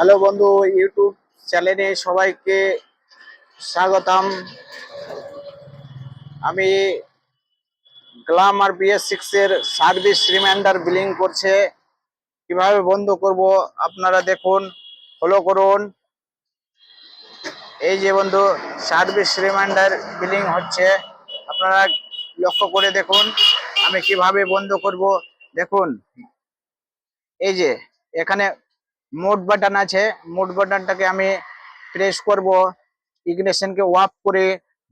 Hello বন্ধু, YouTube চ্যানেলে সবাইকে স্বাগতম। আমি গ্ল্যামার BS6 এর সার্ভিস রিমাইন্ডার বিলিং করছে, কিভাবে বন্ধ করব আপনারা দেখুন, ফলো করুন। এই যে বন্ধু, সার্ভিস রিমাইন্ডার বিলিং হচ্ছে, আপনারা লক্ষ্য করে দেখুন আমি কিভাবে বন্ধ করব। দেখুন, এই যে এখানে মোড বাটন আছে, মোড বাটনটাকে আমি প্রেস করব, ইগনিশনকে অফ করে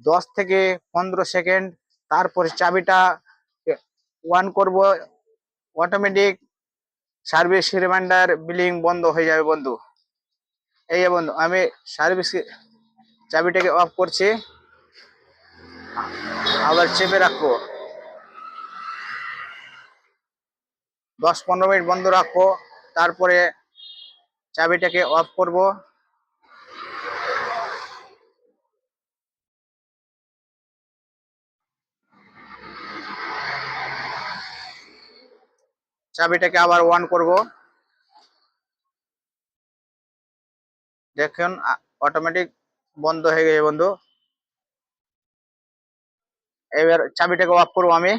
10 থেকে 15 সেকেন্ড, তারপরে চাবিটা অন করব, অটোমেটিক সার্ভিস রিমাইন্ডার বিলিং বন্ধ হয়ে যাবে বন্ধু। এই যে বন্ধু, আমি সার্ভিস চাবিটাকে অফ করছি, আবার চেপে রাখবো, 10-15 মিনিট বন্ধ রাখবো, তারপরে চাবিটাকে অফ করব। চাবিটাকে আবার অন করব, দেখুন অটোমেটিক বন্ধ হয়ে গেছে বন্ধু। এবার চাবিটাকে অফ করবো, আমি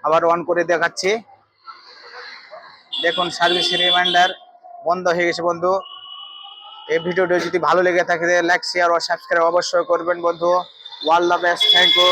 আবার অন করে দেখাচ্ছি, দেখুন সার্ভিস রিমাইন্ডার বন্ধ হয়ে গেছে বন্ধু। এই ভিডিওটি যদি ভালো লেগে থাকে লাইক শেয়ার ও সাবস্ক্রাইব অবশ্যই করবেন বন্ধু। Wall the best, thank you.